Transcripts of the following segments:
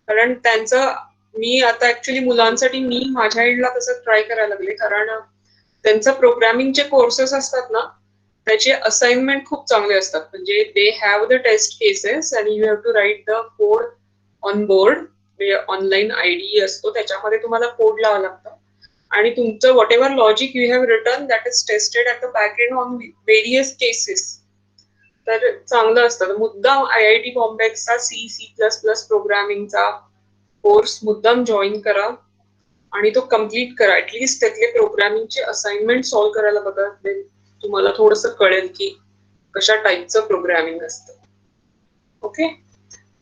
कारण त्यांचं मी आता ऍक्च्युली मुलांसाठी मी माझ्या एंडला तसं ट्राय करायला लागले, कारण त्यांचं प्रोग्रामिंगचे कोर्सेस असतात ना, त्याचे असाइनमेंट खूप चांगले असतात. म्हणजे they have the test cases आणि you have to write the code on board. म्हणजे ऑनलाईन आयडी असतो, त्याच्यामध्ये तुम्हाला कोड लावावं लागतं आणि तुमचं whatever logic you have return that is tested at the back end on various cases. तर चांगलं असतं. मुद्दाम IIT बॉम्बेचा C++ प्रोग्रामिंगचा कोर्स मुद्दाम जॉईन करा आणि तो कम्प्लीट करा. ऍटलीस्ट त्यातले प्रोग्रामिंगचे असाइनमेंट सॉल्व्ह करायला बघा. तुम्हाला थोडंसं कळेल की कशा टाईपचं प्रोग्रामिंग असतं. Okay,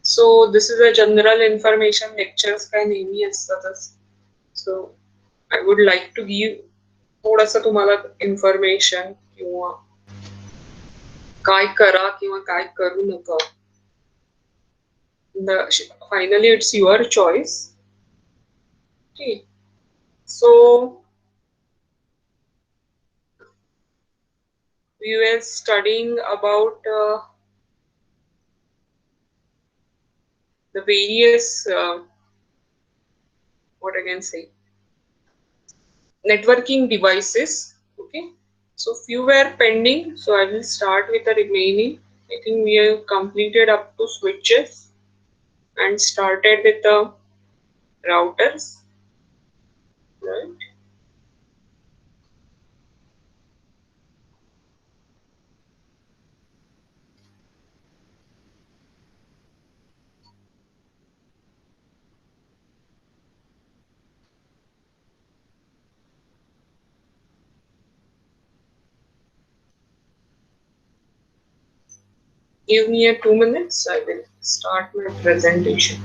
so this is a general information. Lectures काय नेहमी असतातच. So I would like to give थोडंसं तुम्हाला इन्फॉर्मेशन, किंवा काय करा किंवा काय करू नका. Finally, it's your choice. Okay. So we were studying about the various, what I can say, networking devices. Okay. So few were pending. So I will start with the remaining. I think we have completed up to switches and started with the routers. Right. Give me a 2 minutes. I will start my presentation.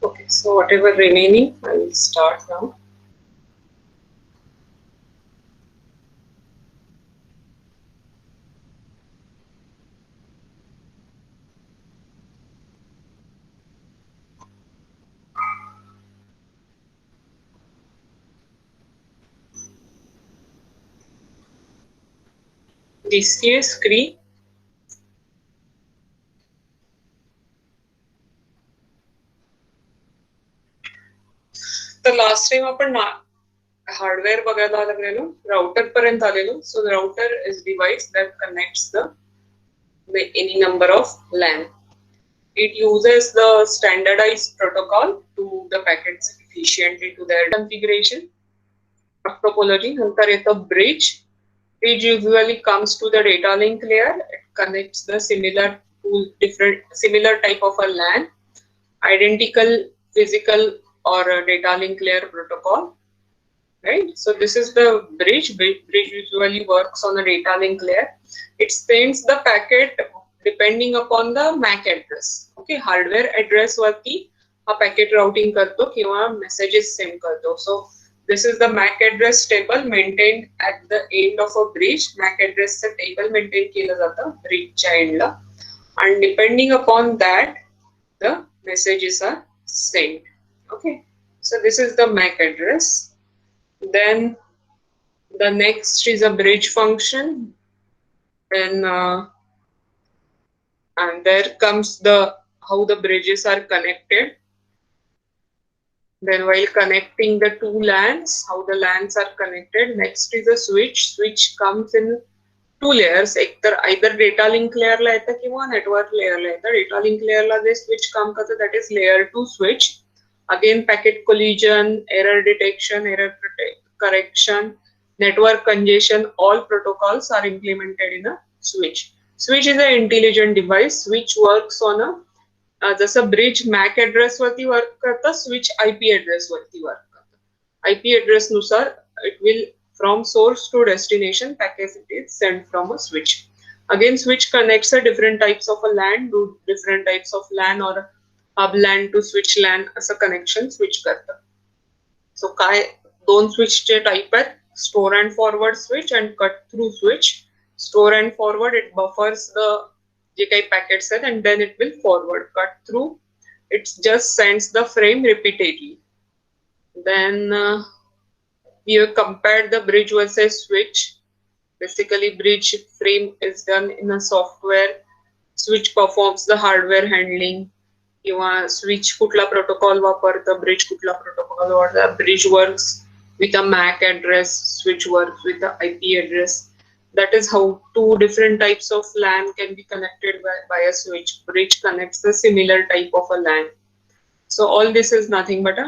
Okay, so whatever remaining, I will start now. DCA screen. तर last time आपण hardware बघायला लागलेलो, router पर्यंत आलेलो. So router is device that connects the any number of LAN. It uses the standardized protocol to the packets efficiently to their configuration. Topology. नंतर येतं bridge. Bridge usually comes to the data link layer. It connects the similar type of a LAN, identical physical or data link layer protocol. Right, so this is the bridge. Bridge usually works on a data link layer. It sends the packet depending upon the MAC address. Okay, hardware address वरती हा packet routing करतो किंवा messages send करतो. So this is the MAC address table maintained at the end of a bridge. MAC address चं table maintain केलं जातं bridge च्या end La, and depending upon that the messages are sent. Okay, so this is the MAC address. Then The next is a bridge function. Then and there comes the how the bridges are connected. Then while connecting the two LANs, how the LANs are connected. Next is a switch. Switch comes in two layers. एकतर either data link layer ला येतं किंवा network layer ला येतं. Data link layer ला जे switch काम करतं that is layer 2 switch. Again packet collision, error detection, error correction, network congestion, all protocols are implemented in a switch. Switch is an intelligent device which works on a जसं bridge MAC address वरती work करतं, switch IP address वरती work करतं. IP address नुसार it will from source to destination package it is send from a switch. Again switch connects a different types of a LAN, do different types of LAN और hub LAN to switch LAN असं connection switch करतं. So काय दोन स्विचचे type आहेत, store and forward switch and cut through switch. Store and forward it buffers the जे काही packets आहेत and then it will forward. Cut through it just sends the frame repeatedly. Then we have compared the bridge versus switch. Basically bridge frame is done in a software, switch performs the hardware handling. किंवा switch कुठला protocol वापरतं, bridge कुठला protocol वापरतं. Bridge works with a MAC address, switch works with a IP address. That is how two different types of LAN can be connected by a switch. Bridge connects the similar type of a LAN. So all this is nothing but a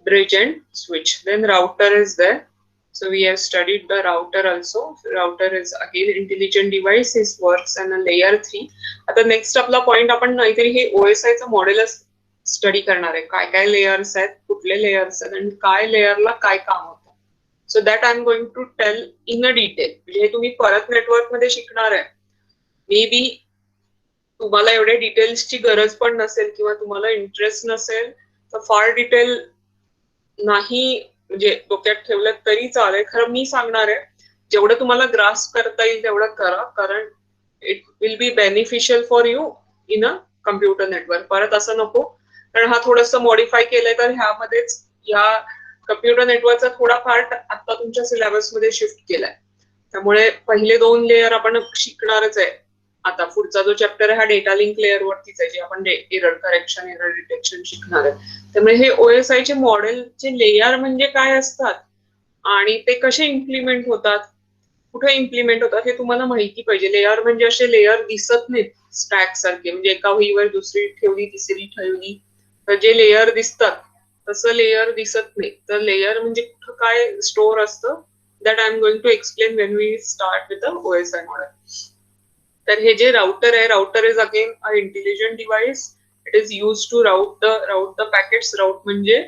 bridge and switch. Then router is there. So we have studied the router also. Router is again intelligent device. It works on a layer 3. आता next आपला point आपण नाहीतरी हे OSI चं मॉडेलच study करणार आहे. काय काय layers आहेत, कुठले लेयर्स आहेत आणि काय लेयरला काय काम होतं. So that I'm going to tell in a detail. म्हणजे तुम्ही परत नेटवर्क मध्ये शिकणार आहे. मे बी तुम्हाला एवढे डिटेल्सची गरज पण नसेल किंवा तुम्हाला इंटरेस्ट नसेल तर फार डिटेल नाही म्हणजे डोक्यात ठेवलं तरी चालेल. खरं मी सांगणार आहे जेवढं तुम्हाला ग्रास करता येईल तेवढं करा, कारण it will be beneficial for you in a computer network. परत असं नको, कारण हा थोडंसं मॉडिफाय केलंय तर ह्यामध्येच ह्या कम्प्युटर नेटवर्कचा थोडा पार्ट आता तुमच्या सिलेबस मध्ये शिफ्ट केलाय. त्यामुळे पहिले 2 लेयर आपण शिकणारच आहे. आता पुढचा जो चॅप्टर आहे हा डेटा लिंक लेयर वरतीच आहे, जे आपण एरर करेक्शन, एरर डिटेक्शन शिकणार आहे. त्यामुळे हे OSI चे मॉडेलचे लेयर म्हणजे काय असतात आणि ते कसे इम्प्लिमेंट होतात, कुठे इम्प्लिमेंट होतात हे तुम्हाला माहिती पाहिजे. लेयर म्हणजे असे लेयर दिसत नाहीत स्टॅक सारखे, म्हणजे एका वहीवर दुसरी ठेवली, तिसरी ठेवली, तर जे लेयर दिसतात तसं लेयर दिसत नाही. तर लेयर म्हणजे कुठं काय स्टोर असतं, that I am going to explain when we start with the OSI model. तर हे जे राउटर आहे, router is again a intelligent device. It is use to route the packets. Route म्हणजे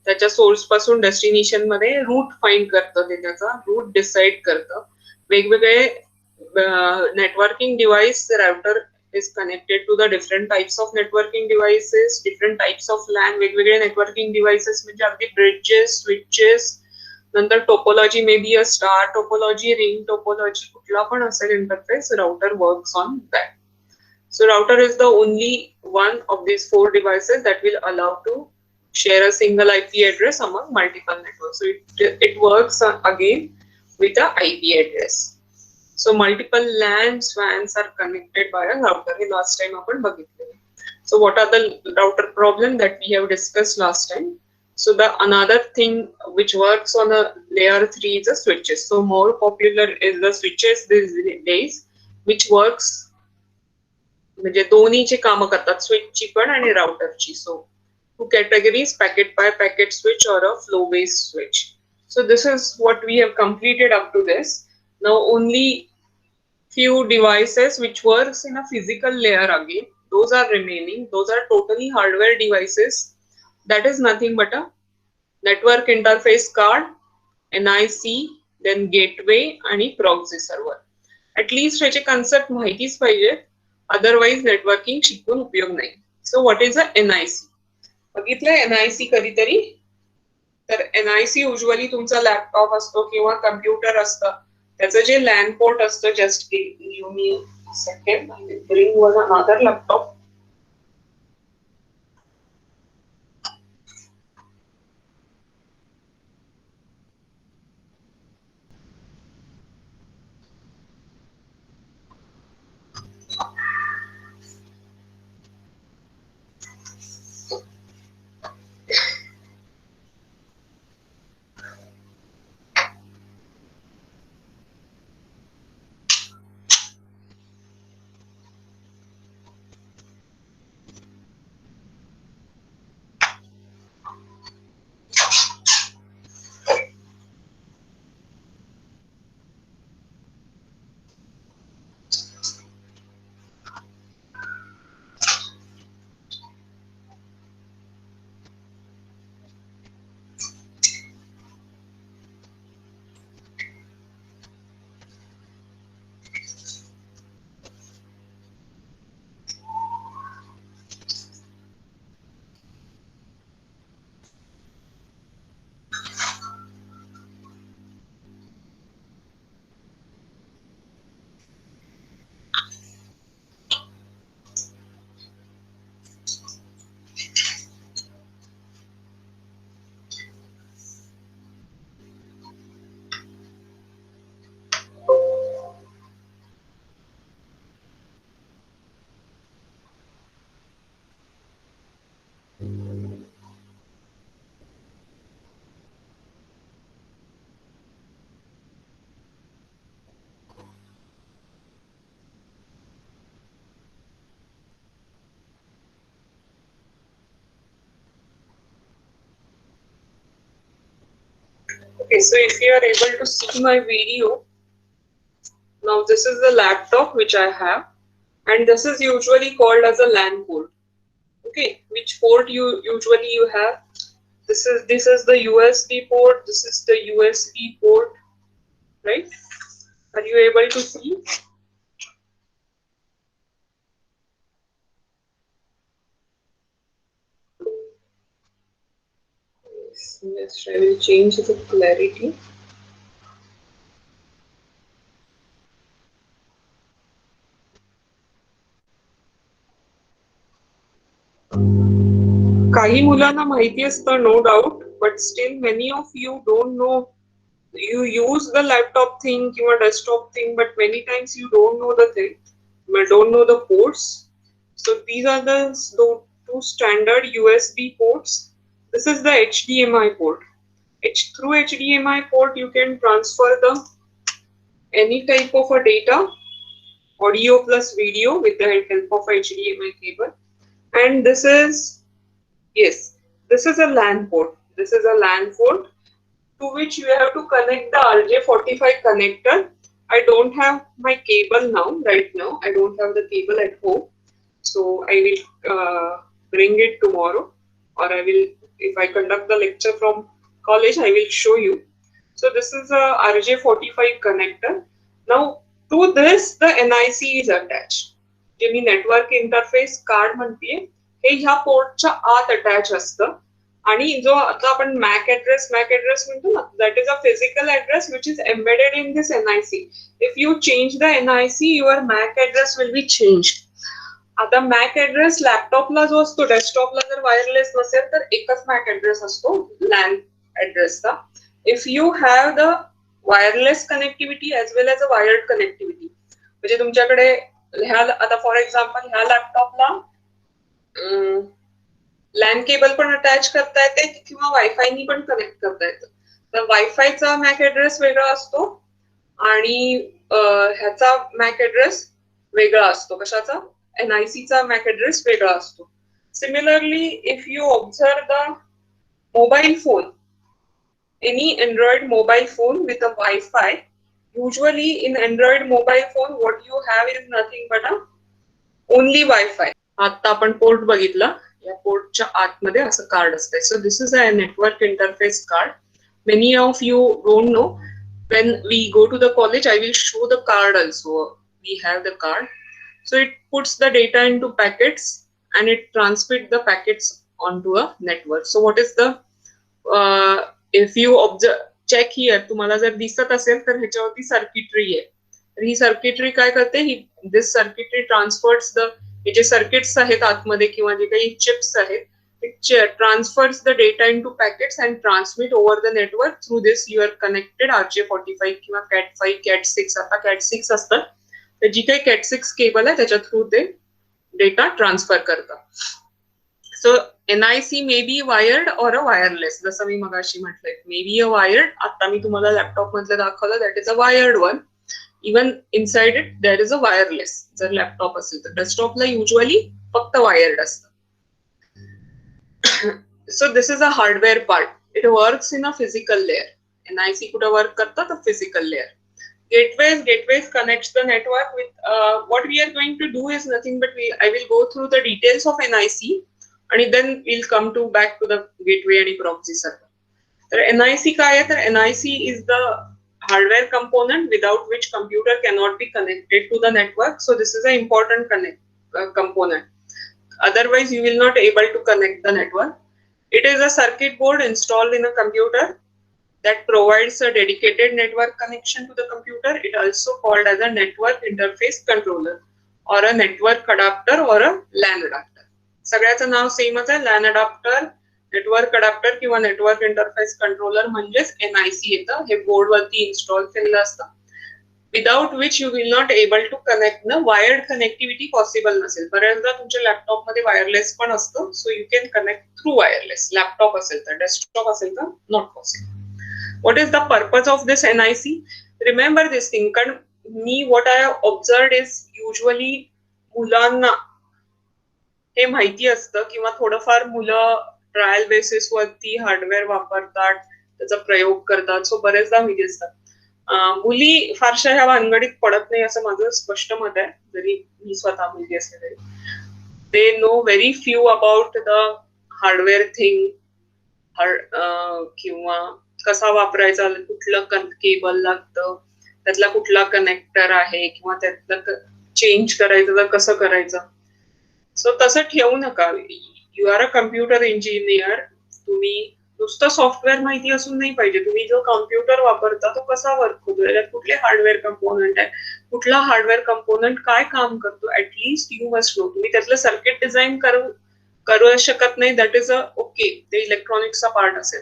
त्याच्या सोर्स पासून डेस्टिनेशन मध्ये root find करतं, ते त्याचा रूट डिसाइड करतं. वेगवेगळे networking device router is connected to the different types of networking devices, different types of LAN, वेगवेगळे networking devices म्हणजे अगदी bridges, switches, नंतर topology may be a star topology, ring topology, कुठला पण असेल interface, router works on that. So router is the only one of these 4 devices that will allow to share a single IP address among multiple networks. So it works again with a IP address. So multiple LANs, WANs are connected by a router. हे last time आपण बघितले. So what are the router problem that we have discussed last time? So the another thing which works on a layer 3 is the switches. So more popular is the switches these days, which works म्हणजे दोन्हीची कामं करतात, स्विचची पण आणि राउटरची. सो two categories, packet by packet switch or a flow based switch. So this is what we have completed up to this. Now only few devices which works in a physical layer again, those are remaining. Those are totally hardware devices. That is nothing but a network interface card, NIC, then gateway आणि proxy server. At least ह्याचे concept माहितीच पाहिजे, otherwise networking शिकून उपयोग नाही. So what is a NIC? बघितलंय NIC कधीतरी? तर NIC युजली तुमचा लॅपटॉप असतो किंवा कम्प्युटर असतं, त्याचं जे लॅन पोर्ट असतं, just give me second, bring one another laptop. Okay, so if you are able to see my video, now this is the laptop which I have, and this is usually called as a LAN port. Okay, which port you usually you have? This is the USB port. This is the USB port, right? Are you able to see? Yes, I will change the clarity. काही मुलांना माहिती असतं, no doubt, but still many of you don't know. You use the laptop thing or desktop thing, but many times you don't know the thing, but don't know the ports. So these are the two standard USB ports. This is the HDMI port. Through HDMI port, you can transfer the any type of a data, audio plus video with the help of HDMI cable. And this is, yes, this is a LAN port. This is a LAN port to which you have to connect the RJ45 connector. I don't have my cable now, right now. I don't have the cable at home. So I will bring it tomorrow, or I will, if I conduct the lecture from college, I will show you. So this is a RJ45 connector. Now to this the NIC is attached. J me network interface card म्हणते हे ह्या पोर्टच्या आत attach असतं. आणि जो आता आपण Mac address म्हणतो ना, that is a physical address which is embedded in this NIC. If you change the NIC, your MAC address will be change. आता मॅक ऍड्रेस लॅपटॉपला जो असतो, डेस्कटॉपला जर वायरलेस नसेल तर एकच मॅक ऍड्रेस असतो लॅन ऍड्रेसचा. If you have the wireless connectivity as well as a wired connectivity, म्हणजे तुमच्याकडे ह्या आता फॉर एक्झाम्पल ह्या लॅपटॉपला लॅन केबल पण अटॅच करता येते किंवा वायफायनी पण कनेक्ट करता येतं. तर वायफायचा मॅक ऍड्रेस वेगळा असतो आणि ह्याचा मॅक ऍड्रेस वेगळा असतो. कशाचा? NIC चा मॅक ऍड्रेस वेगळा असतो. Similarly if you observe the mobile phone, any Android mobile phone with a Wi-Fi, usually in Android mobile phone what you have is nothing but a only Wi-Fi. आता आपण port बघितला, या पोर्टच्या आतमध्ये असं card असतंय. सो this is a network interface card. Many of you don't know. When we go to the college, I will show the card also. We have the card. So it puts the data into packets and it transmits the packets onto a network. So what is the if you observe, check here, तुम्हाला जर दिसत असेल तर ह्याच्यावरती circuitry आहे. तर ही circuitry काय करते, ही दिस सर्किटरी ट्रान्सफर्स द, हे जे सर्किट्स आहेत आतमध्ये किंवा जे काही चिप्स आहेत, it transfers the data into packets and transmit over the network. Through this you are connected RJ45 किंवा CAT5, CAT6, आता CAT6 असतात, तर जी काही CAT6 केबल आहे त्याच्या थ्रू ते डेटा ट्रान्सफर करतात. सो NIC may be wired or a wireless. जसं मी मगाशी म्हटलंय, मे बी अ वायर्ड. आता मी तुम्हाला लॅपटॉप मधलं दाखवलं, that is a wired one. Even inside it there is a wireless. जर लॅपटॉप असेल तर डेस्कटॉपला युजली फक्त वायर्ड असतं. So this is a hardware part. It works in a physical layer. NIC कुठे वर्क करतात? A physical layer. Gateways connects the network with what we are going to do is nothing but I will go through the details of NIC and then we'll come to back to the gateway and proxy server. तर NIC काय आहे? तर NIC is the hardware component without which computer cannot be connected to the network. So this is an important component. Otherwise, you will not able to connect the network. It is a circuit board installed in a computer that provides a dedicated network connection to the computer. It also called as a network interface controller or a network adapter or a LAN adapter. सगळ्याचं नाव सेमच आहे, LAN adapter, network adapter किंवा network interface controller म्हणजेच NIC येतं. हे board वरती install केलेलं असतं. Without which you will not able to connect the wired connectivity possible नसेल. बऱ्याचदा तुमच्या लॅपटॉप मध्ये वायरलेस पण असतं, so you can connect through wireless. Laptop असेल तर, डेस्कटॉप असेल तर not possible. What is the purpose of this NIC? Remember this thing, कारण मी what I observed is usually मुलांना हे माहिती असतं किंवा थोडंफार मुलं ट्रायल बेसिस वरती हार्डवेअर वापरतात, त्याचा प्रयोग करतात. सो बरेचदा माहिती असतात. मुली फारशा ह्या भानगडीत पडत नाही असं माझं स्पष्ट मत आहे, जरी मी स्वतः मुलगी असले तरी. They know very few about the hardware thing, किंवा कसा वापरायचा, कुठलं केबल लागतं, त्यातला कुठला कनेक्टर आहे, किंवा त्यातलं चेंज करायचं तर कसं करायचं. सो तसं ठेवू नका. You are a computer engineer. तुम्ही नुसतं सॉफ्टवेअर माहिती असून नाही पाहिजे. तुम्ही जो कम्प्युटर वापरता तो कसा वर्क होतो, त्याच्यात कुठले हार्डवेअर कंपोनंट आहे, कुठला हार्डवेअर कंपोनंट काय काम करतो, ऍटलीस्ट यू मस्ट नो. तुम्ही त्यातलं सर्किट डिझाईन करू शकत नाही, दॅट इज अ ओके, ते इलेक्ट्रॉनिक्सचा पार्ट असेल.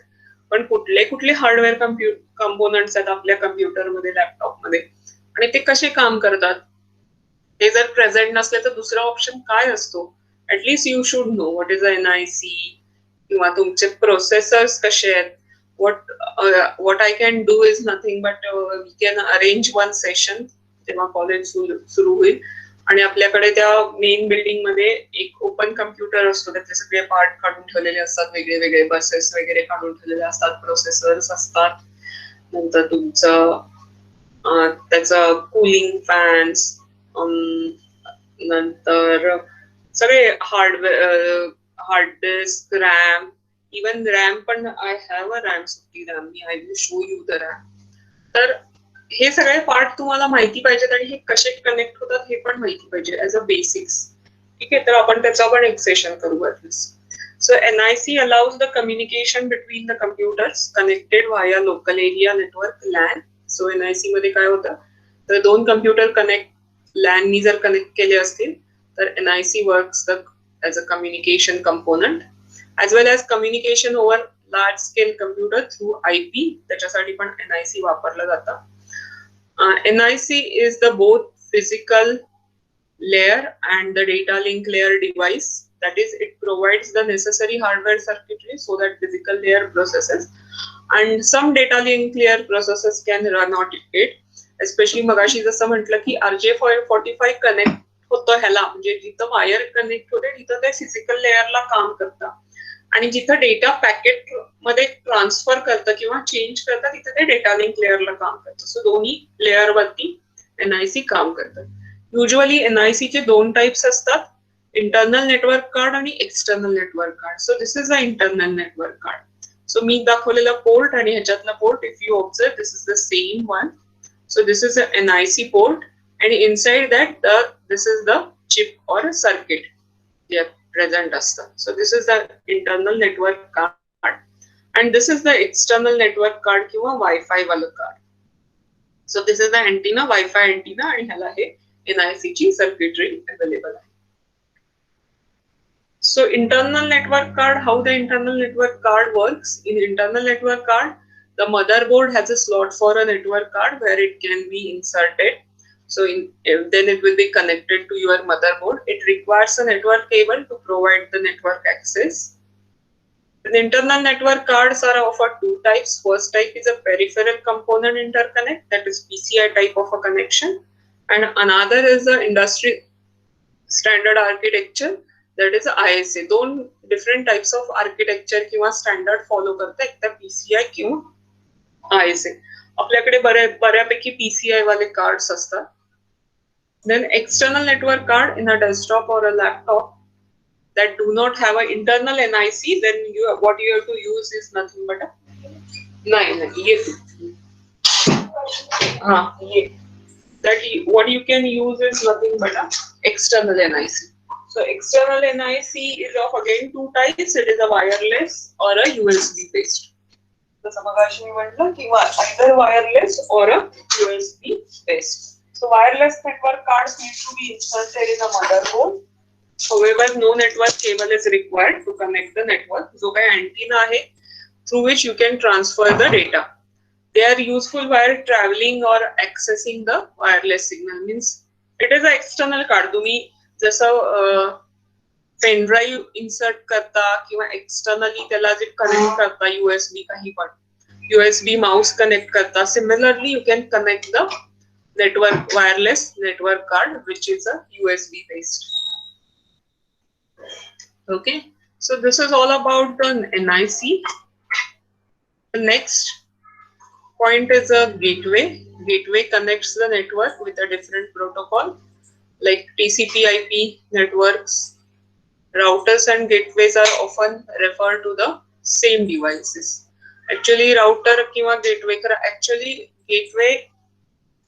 पण कुठले कुठले हार्डवेअर कंपोनंट्स आहेत आपल्या कम्प्युटरमध्ये, लॅपटॉपमध्ये, आणि ते कसे काम करतात, ते जर प्रेझेंट नसले तर दुसरा ऑप्शन काय असतो. At least you should know what is a NIC, किंवा तुमचे प्रोसेसर्स कसे आहेत. what I can do is nothing but we can arrange one session जेव्हा कॉलेज सुरू होईल, आणि आपल्याकडे त्या मेन बिल्डिंग मध्ये एक ओपन कम्प्युटर असतो, त्याचे सगळे पार्ट काढून ठेवलेले असतात, वेगळे वेगळे बसेस वगैरे काढून ठेवलेले असतात, प्रोसेसर्स असतात, नंतर तुमचं त्याचं कूलिंग फॅन्स, नंतर सगळे hard disk, RAM, even RAM पण, आय हॅव अ रॅम, सुट्टी RAM, I will show you the RAM. तर हे सगळे पार्ट तुम्हाला माहिती पाहिजेत, आणि हे कसे कनेक्ट होतात हे पण माहिती पाहिजे ऍज अ बेसिक्स. ठीक आहे, तर आपण त्याचा पण एक सेशन करू at least. So NIC allows the communication between the computers connected via local area network LAN. So NIC मध्ये काय होतं, तर दोन कम्प्युटर LAN नी जर कनेक्ट केले असतील तर NIC works as a communication component as well as communication over large scale computer through IP. त्याच्यासाठी पण NIC वापरलं जातं. NIC is the both physical layer and the data link layer device. That is, it provides the necessary hardware circuitry so that physical layer processes and some data link layer processes can run on it. Especially मगाशी जसं म्हटलं की RJ45 connect होतं ह्याला, म्हणजे जिथं wire connect होते तिथं ते फिजिकल लेअरला काम करतं, आणि जिथं डेटा पॅकेट मध्ये ट्रान्सफर करतं किंवा चेंज करतं तिथं ते डेटा लिंक लेअरला काम करतं. सो दोन्ही लेअरवरती NIC काम करतं. युजली NIC चे दोन टाइप्स असतात, इंटरनल नेटवर्क कार्ड आणि external network card. So this is the internal network card. So मी दाखवलेला पोर्ट आणि ह्याच्यातला port, if you observe, this is the same one. So this is a NIC port, and inside that this is the chip or a circuit they are present असतं. So this is the internal network card and this is the external network card किंवा Wi-Fi वालं card. So this is the antenna, Wi-Fi antenna, आणि ह्याला हे NIC ची circuitry available आहे. So internal network card, how the internal network card works. In internal network card, the motherboard has a slot for a network card where it can be inserted. So then it will be connected to your motherboard. It requires a network cable to provide the network access. The internal network cards are of two types. First type is a peripheral component interconnect, that is PCI type of a connection. And another is the industry standard architecture, that is ISA. दोन different types of architecture किंवा standard follow करते, एक तर PCI किंवा ISA. आपल्याकडे बऱ्यापैकी PCI वाले cards असतात. Then external network card in a desktop or a laptop that do not have an internal NIC, then what you have to use is nothing but what you can use is nothing but a external NIC. So external NIC is of again two types. It is a wireless or a USB based. जसं मगाशी मी म्हटलं की either wireless or a USB based. So wireless network cards need to be inserted in a motherboard. However, no network cable is required to connect the network. जो काही antenna आहे through which you can transfer the data. They are useful while traveling or accessing the wireless signal. Means it is an external card. तुम्ही जसं pen drive insert करता किंवा externally त्याला जे connect करता, USB काही पण, USB माउस कनेक्ट करता, similarly you can connect the network wireless network card which is a USB based. Okay, so this is all about the NIC. The next point is a gateway. Gateway connects the network with a different protocol like TCP/IP networks. Routers and gateways are often referred to the same devices. Actually, router किंवा gateway actually gateway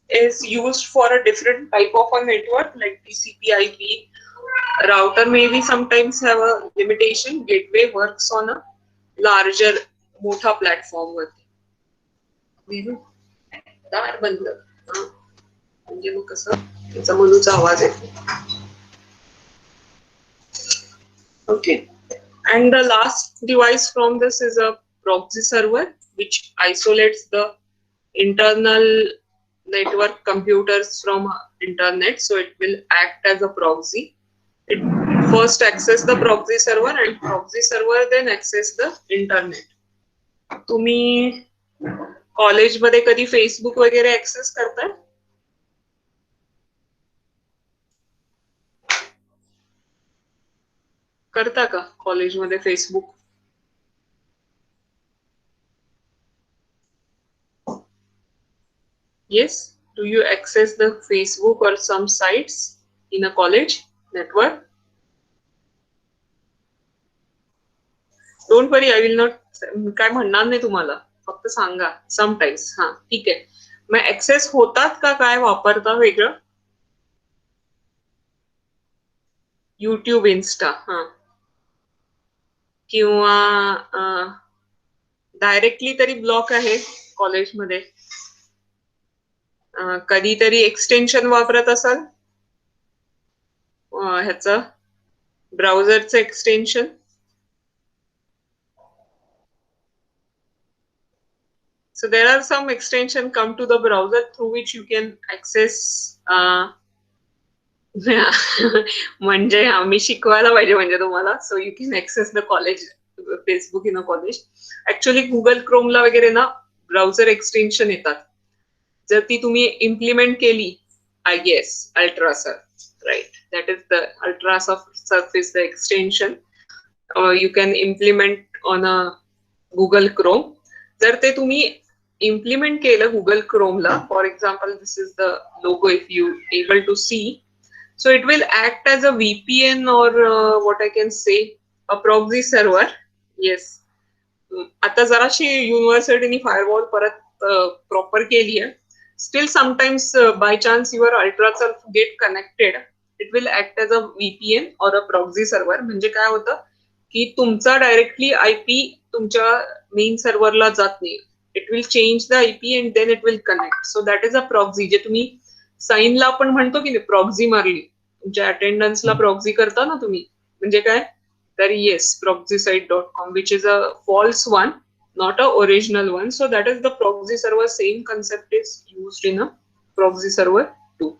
is used for a different type of a network like TCP/IP. Router maybe sometimes have a limitation. Gateway works on a larger मोठा platform वरती. दार बंद म्हणजे मग कसं त्याचा मनूचा आवाज येतो. Okay. And the last device from this is a proxy server, which isolates the internal network computers from internet. So it will act as a proxy. It first access the proxy server and proxy server then access the internet. तुम्ही कॉलेजमध्ये कधी Facebook वगैरे access करताय? करता का कॉलेजमध्ये Facebook? Yes. Do you access the Facebook or some sites in a college network? Don't worry, I will not. काय म्हणणार नाही तुम्हाला, फक्त सांगा समटाइम्स. हा ठीक आहे. मग ऍक्सेस होतात का, काय वापरता वेगळं? युट्यूब, इन्स्टा, हा किंवा डायरेक्टली तरी ब्लॉक आहे कॉलेजमध्ये. कधीतरी एक्सटेन्शन वापरत असाल ह्याचं ब्राउझरचं extension? So there are some extension come to the browser through which you can access. म्हणजे आम्ही शिकवायला पाहिजे म्हणजे तुम्हाला. So you can access the college Facebook in a college. Actually Google Chrome ला वगैरे ना ब्राउझर एक्सटेन्शन येतात. जर ती तुम्ही इम्प्लिमेंट केली, I guess UltraSurf, right? That is the UltraSurf is the extension you can implement on a Google Chrome. जर ते तुम्ही इम्प्लिमेंट केलं गुगल क्रोमला, for example this is the logo if you able to see. So it will act as a VPN और what I can say a proxy server. Yes, आता जराशी युनिव्हर्सिटीनी firewall परत proper केली आहे. Still sometimes by chance your UltraSurf get connected, it will act as a VPN और a proxy server. म्हणजे काय होतं की तुमचा डायरेक्टली IP तुमच्या मेन सर्व्हरला जात नाही. It will change the IP and then it will connect. So that is a proxy. जे तुम्ही साईनला आपण म्हणतो की प्रॉक्सी मारली, तुमच्या अटेंडन्सला प्रॉक्सी करता ना तुम्ही, म्हणजे काय तर yes proxysite.com, which is a false one, not a original one. So that is the proxy server. Same concept is used in a proxy server too.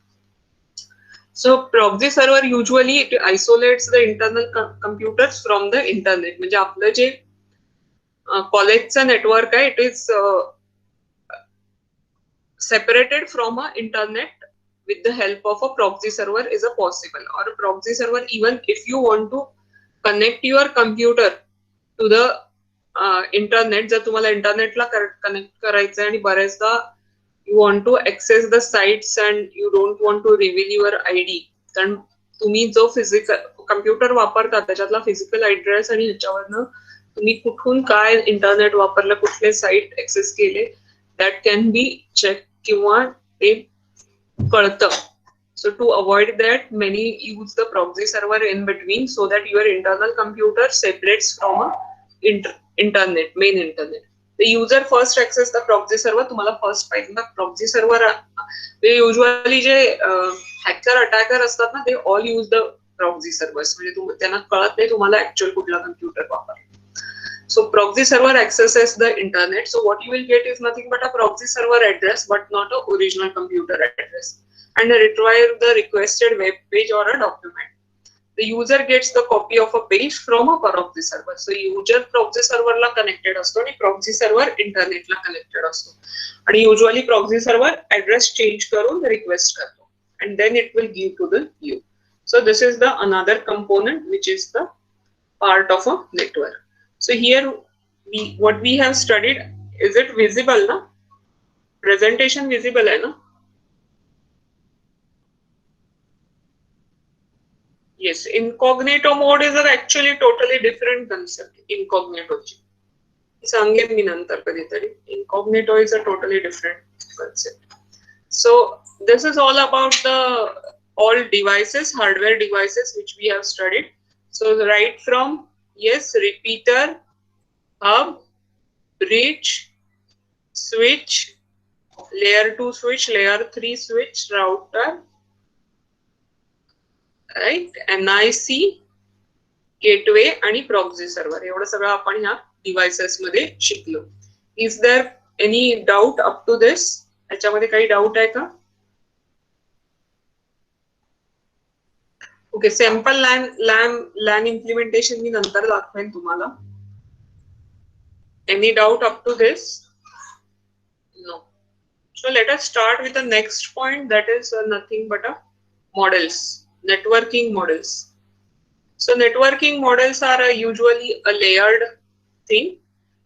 So proxy server usually it isolates the internal computers from the internet. म्हणजे आपलं जे कॉलेजचं network आहे, it is separated from a internet with the help of a proxy server is a possible. Or a proxy server, even if you want to connect your computer to the internet, जर तुम्हाला इंटरनेटला connect करायचं आणि बरेचदा you want to access the sites and you don't want to reveal your ID, कारण तुम्ही जो physical computer वापरता त्याच्यातला फिजिकल ऍड्रेस आणि ह्याच्यावरनं तुम्ही कुठून काय इंटरनेट वापरलं, कुठले साईट ऍक्सेस केले, दॅट कॅन बी चेक किंवा ते कळतं. So to avoid that, many use the proxy server in between so that your internal computer separates from a internet, main internet. The user first access the proxy server. तुम्हाला first पाहिजे ना proxy server. Usually जे hacker attacker असतात ना, ते all use the proxy servers. म्हणजे त्यांना कळत नाही तुम्हाला ऍक्च्युअल कुठला कम्प्युटर वापरला. So proxy server accesses the internet. So what you will get is nothing but a proxy server address, but not a original computer address, and retrieve the requested web page or a document. The user gets the copy of a page from a proxy server. So user proxy server La connected असतो आणि proxy server internet ला connected असतो. आणि usually proxy server address change करून request करतो, and then it will give to the you. So this is the another component which is the part of a network. So here what we have studied, is it visible ना? Presentation visible आहे ना? Yes, incognito mode is actually totally different concept. Incognito ची सांगेन मी नंतर कधीतरी. Incognito is a totally different concept. So this is all about the all devices, hardware devices which we have studied. So right from yes, repeater, hub, bridge, switch, layer 2 switch, layer 3 switch, router, right? NIC, gateway आणि proxy server एवढं सगळं आपण ह्या devices मध्ये शिकलो. Is there any doubt up to this? याच्यामध्ये काही doubt आहे का? ओके, सॅम्पल लॅन इम्प्लिमेंटेशन मी नंतर दाखवेन तुम्हाला. Any doubt up to this? No. So let us start with the next point, that is nothing but a models, networking models. So networking models are usually a layered thing.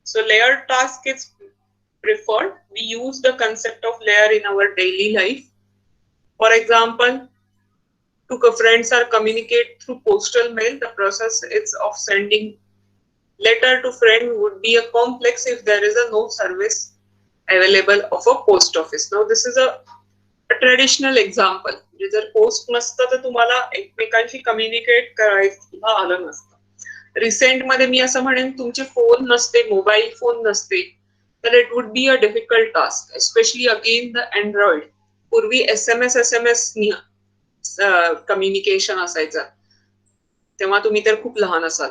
So layered task is preferred. We use the concept of layer in our daily life. For example, two friends are communicate through postal mail. The process is of sending letter to friend would be a complex if there is a no service available of a post office. Now this is a traditional example. म्हणजे जर post नसतं तर तुम्हाला एकमेकांशी communicate करायला आलं नसतं. Recent मध्ये मी असं म्हणेन तुमचे फोन नसते, मोबाईल फोन नसते, तर it would be a difficult task, especially again the Android. पूर्वी एसएमएस कम्युनिकेशन असायचं, तेव्हा तुम्ही तर खूप लहान असाल.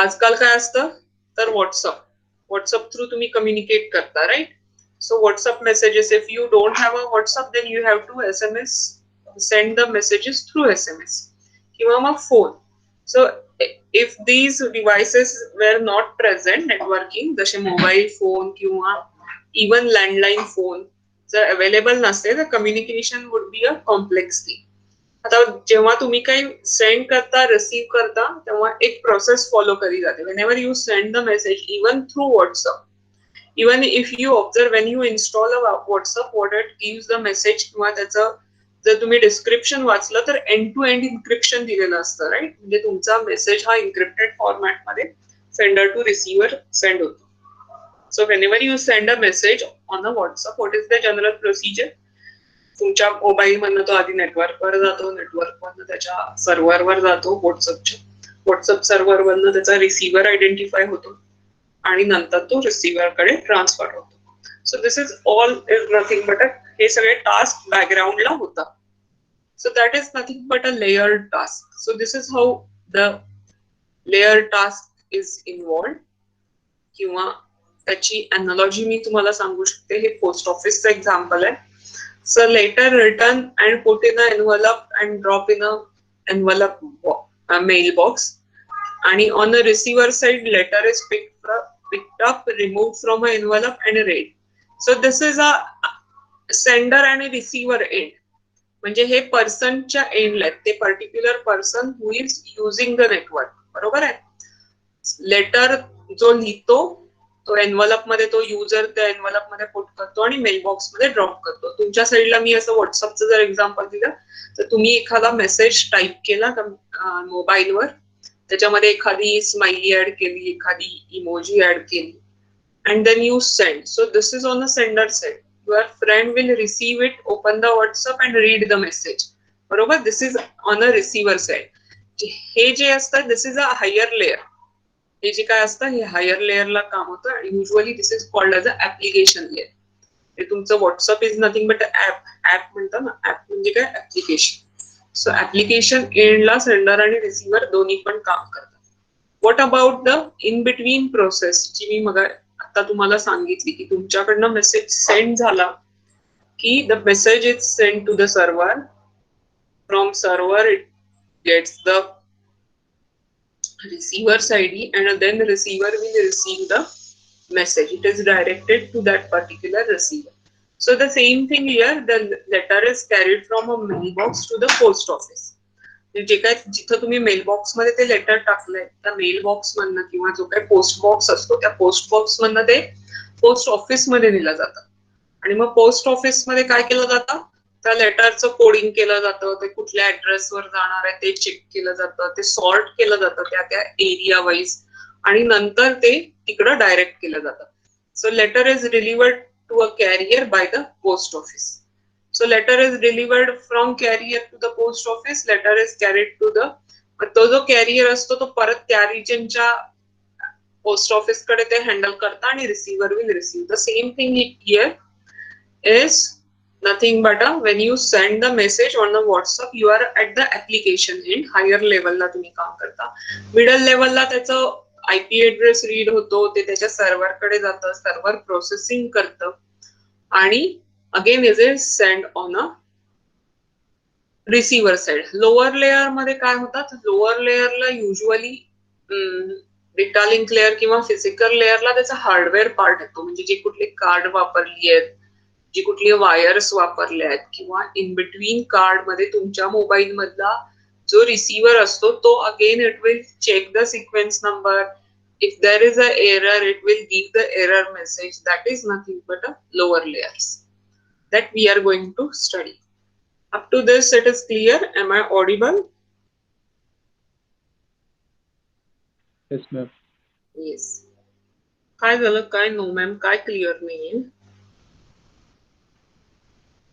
आजकाल काय असतं तर व्हॉट्सअप थ्रू तुम्ही कम्युनिकेट करता, right? So WhatsApp messages, if you don't have a WhatsApp, then you have to SMS, send the messages through SMS. किंवा मग phone. So if these devices were not present, networking, जसे mobile phone किंवा even landline phone जर available नसते, तर communication would be a complex thing. आता जेव्हा तुम्ही काही सेंड करता, रिसीव्ह करता, तेव्हा एक प्रोसेस फॉलो केली जाते. Whenever you send the message, even through WhatsApp, even if you observe when you install a WhatsApp, what it gives the message किंवा त्याचं जर तुम्ही डिस्क्रिप्शन वाचलं तर एंड टू एंड इन्क्रिप्शन दिलेलं असतं, राईट? म्हणजे तुमचा मेसेज हा इन्क्रिप्टेड फॉर्मॅट मध्ये सेंडर टू रिसिव्हर सेंड होतो. So whenever you send a message on a WhatsApp, what is the general procedure? तुमच्या मोबाईल मधनं तो आधी नेटवर्कवर जातो, नेटवर्कवरनं त्याच्या सर्व्हरवर जातो, व्हॉट्सअप सर्व्हरवरनं त्याचा रिसिव्हर आयडेंटिफाय होतो आणि नंतर तो रिसिव्हर कडे ट्रान्सफर होतो. So this is all is nothing but हे सगळे टास्क बॅकग्राऊंडला होतात. So that is nothing but a layered task. So this is how the layer task is involve. किंवा त्याची अॅनॉलॉजी मी तुम्हाला सांगू शकते. हे पोस्ट ऑफिसचं एक्झाम्पल आहे. So letter return and put in a envelope and drop in a envelope mail box. आणि on the receiver side letter is picked up, removed from an envelope and read. So this is a sender and a receiver end. म्हणजे हे पर्सनच्या एंडला आहेत, ते particular person who is using the network. बरोबर आहे? Letter जो लिहितो तो envelope मध्ये, तो युजर त्या एनव्हलप मध्ये पुट करतो आणि मेल बॉक्स मध्ये ड्रॉप करतो. तुमच्या साईडला मी असं व्हॉट्सअपचं जर एक्झाम्पल दिलं तर तुम्ही एखादा मेसेज टाईप केला मोबाईलवर, त्याच्यामध्ये एखादी स्माइली ऍड केली, एखादी इमोजी ऍड केली, and then you send. So this is on the sender side. Your friend will receive it, open the WhatsApp and read the message. बरोबर? This is on the receiver side. हे जे असतं, this is a higher layer. हे जे काय असतं हे higher लेअरला काम होतं आणि usually this is called as a application layer. हे तुमचं WhatsApp is nothing but app म्हणतात ना, ऍप म्हणजे काय? ऍप्लिकेशन. सो ऍप्लिकेशन एंडला सेंडर आणि रिसिव्हर दोन्ही पण काम करतात. What about the in between process जी मी मग आता तुम्हाला सांगितली की तुमच्याकडनं मेसेज सेंड झाला की the message is send to the server. From server it gets the receiver's ID and then the receiver will receive the message. It is directed to that particular receiver. So the same thing here, the letter is carried from a mailbox to the post office. जे काय जिथं तुम्ही mailbox मध्ये ते letter टाकलंय त्या mail box मधनं किंवा जो काही पोस्ट बॉक्स असतो त्या पोस्ट बॉक्स मधनं ते पोस्ट ऑफिसमध्ये दिलं जातं. आणि मग पोस्ट ऑफिसमध्ये काय केलं जातं, त्या लेटरचं कोडिंग केलं जातं, ते कुठल्या ऍड्रेसवर जाणार आहे ते चेक केलं जातं, ते सॉर्ट केलं जातं त्या त्या एरिया वाईज, आणि नंतर ते तिकडं डायरेक्ट केलं जातं. So letter is delivered to a carrier by the post office. So letter is delivered from carrier to the post office. Letter is carried to the, तो जो कॅरियर असतो तो परत त्या रिजनच्या पोस्ट ऑफिस कडे ते हँडल करता आणि receiver will receive. The same thing here is nothing but when you send the message on the WhatsApp, you are at the application end. Higher level ला तुम्ही काम करता. मिडल लेवलला त्याचं आयपी ऍड्रेस रीड होतो, ते त्याच्या सर्व्हर कडे जातं, सर्व्हर प्रोसेसिंग करतं आणि again is it send on a receiver side. Lower layer मध्ये काय होतात, लोअर लेअरला युजली डेटा लिंक लेअर किंवा फिजिकल लेअरला त्याचा हार्डवेअर पार्ट येतो, म्हणजे जे कुठले कार्ड वापरली आहेत, जी कुठली वायर्स वापरल्या आहेत, किंवा इन बिटवीन कार्ड मध्ये तुमच्या मोबाईल मधला जो रिसिव्हर असतो तो again it will check the sequence number. If there is an error, it will give the error message. That is nothing but a lower layers that we are going to study. Up to this, it is clear. Am I audible? Yes, ma'am. Yes. काय झालं, काय no ma'am, काय clear नाहीये?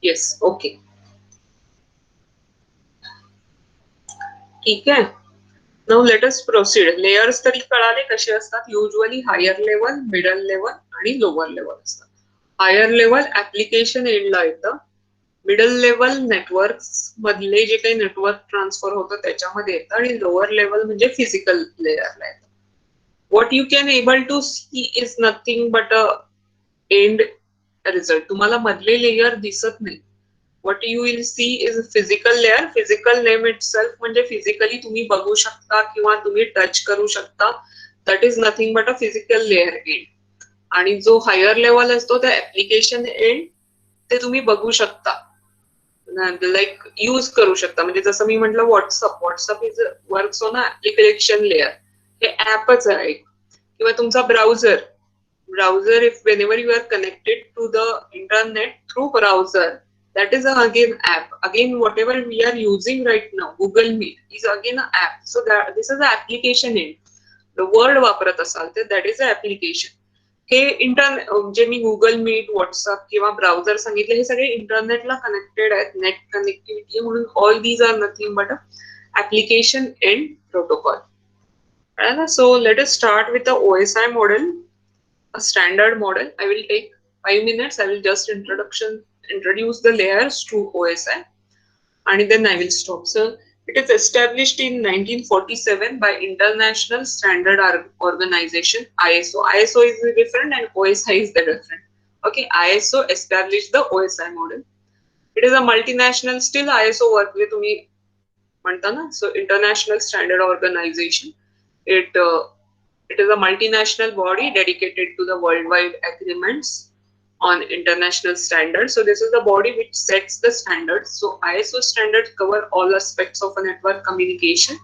Yes, okay, ठीक आहे. Now let us proceed. Layers तरी कळाले कसे असतात. Usually higher level, middle level आणि लोअर लेवल असतात. हायर लेवल ऍप्लिकेशन एंडला येतं, मिडल लेवल नेटवर्क मधले जे काही नेटवर्क ट्रान्सफर होतं त्याच्यामध्ये येतं, आणि लोअर लेवल म्हणजे फिजिकल लेअरला येतं. What you can able to see is nothing but a end result. तुम्हाला मधले लेयर दिसत नाही. what you will see is physical layer. Physical name itself म्हणजे फिजिकली तुम्ही बघू शकता किंवा तुम्ही टच करू शकता. That is nothing but a physical layer and. आणि जो हायर लेवल असतो त्या ऍप्लिकेशन एंड ते तुम्ही बघू शकता, लाईक यूज करू शकता. म्हणजे जसं मी म्हटलं WhatsApp is works on application layer. हे ऍपच आहे. किंवा तुमचा browser if whenever you are connected to the internet through browser, that is again app. Again, whatever we are using right now, Google Meet is again an app. So that this is the application end. The word वापरत असाल तर that is the application. हे internet, जे मी Google Meet, WhatsApp किंवा browser सांगितले, हे सगळे इंटरनेटला कनेक्टेड आहेत, नेट कनेक्टिव्हिटी, म्हणून all these are nothing but application end protocol. So let us start with the OSI model, a standard model. I will take 5 minutes. I will just introduce the layers to OSI and then I will stop. So it is established in 1947 by International Standard Organization, ISO. ISO is different and OSI is the different. Okay, ISO established the OSI model. It is a multinational, still ISO work with तुम्ही म्हणता ना, so International Standard Organization. It is a multinational body dedicated to the worldwide agreements on international standards. So this is the body which sets the standards. So ISO standards cover all aspects of a network communication,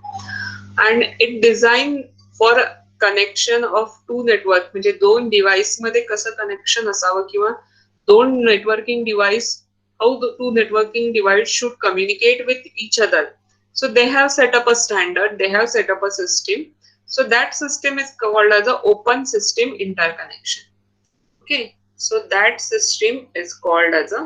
and it designed for connection of two network. म्हणजे दोन device मध्ये कसं connection असावं, किंवा दोन networking device, how the two networking devices should communicate with each other. So they have set up a standard, they have set up a system. So that system is called as a open system interconnection. Okay, so that system is called as a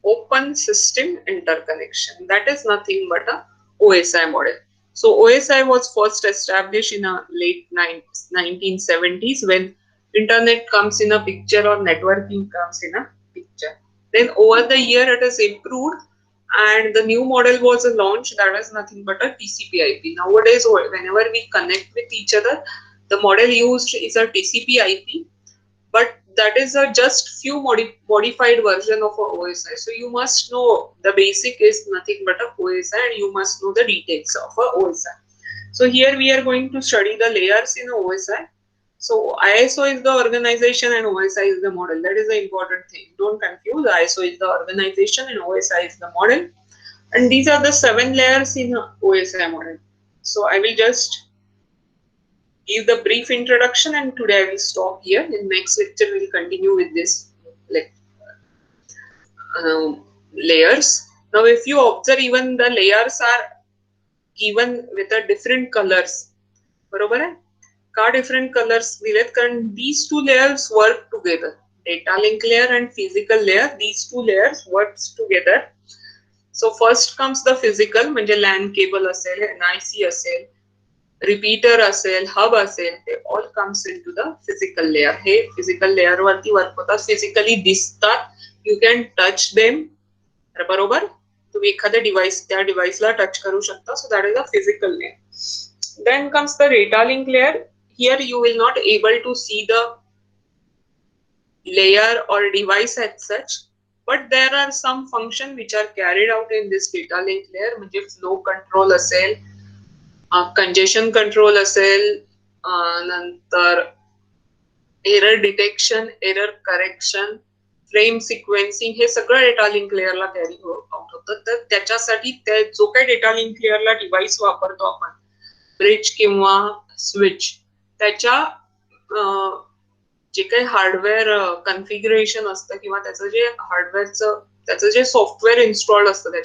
open system interconnection. That is nothing but a OSI model. So OSI was first established in a late 1970s when internet comes in a picture or networking comes in a picture. Then over the year it is improved and the new model was launched, that was nothing but a TCP/IP. Nowadays, whenever we connect with each other, the model used is a TCP/IP, but that is a just few modified version of a OSI. So you must know the basic is nothing but a OSI, and you must know the details of a OSI. So here we are going to study the layers in OSI. So ISO is the organization and OSI is the model. That is the important thing. Don't confuse. ISO is the organization and OSI is the model. And these are the 7 layers in OSI model. So I will just give the brief introduction, and today I will stop here. In next lecture, we will continue with this like layers. Now, if you observe, even the layers are given with a different colors. बरोबर आहे? का different colors दिलेत? कारण these two layers work together. Data link layer and physical layer. These two layers works together. So first comes the physical, म्हणजे LAN cable असेल, NIC असेल, repeater असेल, hub असेल, ते all comes in to the physical layer. हे physical layer वरती work होतात, physically दिसतात, यू कॅन टच देम. बरोबर, तुम्ही एखाद्या डिव्हाइस त्या डिव्हाइसला टच करू शकता. So that is a physical layer. Then comes the data link layer. Here you will not able to see the layer or device as such, but there are some function which are carried out in this data link layer. म्हणजे flow control असेल, congestion control असेल, नंतर error detection, error correction, frame sequencing, हे सगळं data link लेअरला carry out होतं. तर त्याच्यासाठी जो काही डेटा लिंक लेअरला डिव्हाइस वापरतो आपण, ब्रिज किंवा स्विच, त्याच्या जे काही हार्डवेअर कन्फिगरेशन असतं किंवा त्याचं जे हार्डवेअरचं त्याचं जे सॉफ्टवेअर इन्स्टॉल्ड असतं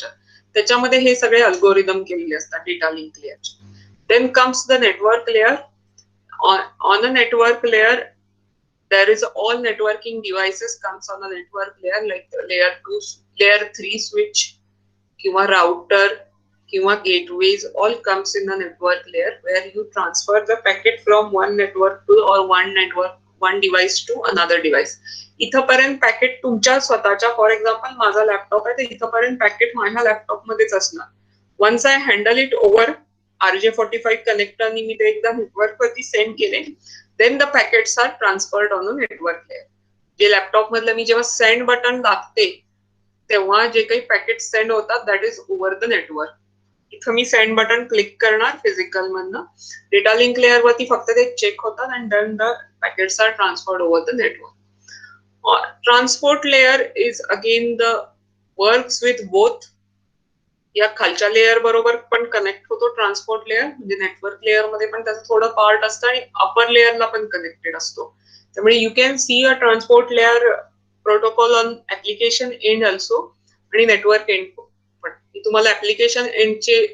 त्याच्यामध्ये हे सगळे अल्गोरिदम केलेले असतात डेटा लिंक लेअरचे. Then comes the network layer. On a network layer, there is all networking devices comes on a network layer, like layer 2, layer 3 switch, किंवा router, किंवा gateways, all comes in the network layer where you transfer the packet from one network to or one device to another device. इथपर्यंत packet तुमच्या स्वतःच्या, for example माझा laptop आहे तर इथपर्यंत packet माझ्या लॅपटॉप मध्येच असणार. Once I handle it over RJ45 कनेक्टरनी मी ते एकदा नेटवर्क वरती सेंड केले, then the packets are transferred on a network layer. जे लॅपटॉप मधलं मी जेव्हा सेंड बटन दाबते तेव्हा जे काही पॅकेट सेंड होतात that is over the network. इथं मी सेंड बटन क्लिक करणार फिजिकल मधनं, डेटा लिंक लेअर वरती फक्त ते चेक होतात and then the packets are transferred over the network. Transport layer is again the works with both. या खालच्या लेअर बरोबर पण कनेक्ट होतो ट्रान्सपोर्ट लेअर, म्हणजे नेटवर्क लेअर मध्ये पण त्याचं थोडं पार्ट असतं आणि अपर लेअरला पण कनेक्टेड असतो. त्यामुळे you can see a transport layer protocol on application end also आणि नेटवर्क एंड पण. मी तुम्हाला ऍप्लिकेशन एंडचे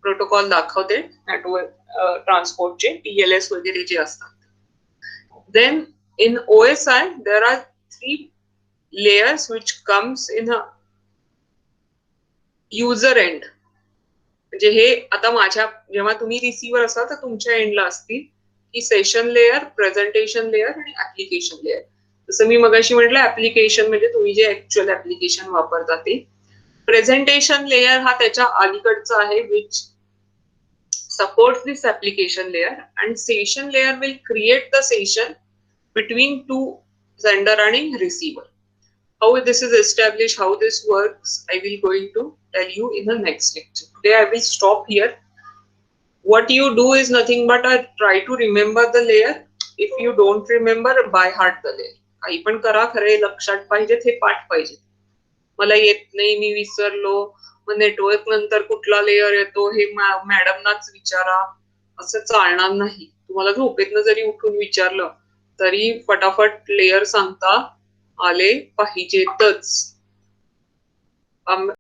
प्रोटोकॉल दाखवते, नेटवर्क ट्रान्सपोर्टचे TLS वगैरे जे असतात. Then in OSI there are 3 layers which comes in a user end. म्हणजे हे आता माझ्या, जेव्हा तुम्ही रिसिव्हर असाल तर तुमच्या एंडला असतील की सेशन लेअर, प्रेझेंटेशन लेअर आणि ऍप्लिकेशन लेअर. जसं मी मगाशी म्हटलं, ऍप्लिकेशन म्हणजे तुम्ही जे ऍक्च्युअल ऍप्लिकेशन वापरता ते. प्रेझेंटेशन लेअर हा त्याच्या अलीकडचा आहे which supports this application layer, and session layer will create the session between 2 sender आणि receiver. How this is established, how this works, I will going to tell you in the next lecture. Today I will stop here. What you do is nothing but try to remember the layer. If you don't remember, by heart the layer. काही पण करा, खरे लक्षात पाहिजे, हे पाठ पाहिजे. मला येत नाही, मी विसरलो, मग नेटवर्क नंतर कुठला लेयर येतो हे मॅडमनाच विचारा, असं चालणार नाही. तुम्हाला झोपेतनं जरी उठून विचारलं तरी फटाफट लेयर सांगता आले पाहिजेतच.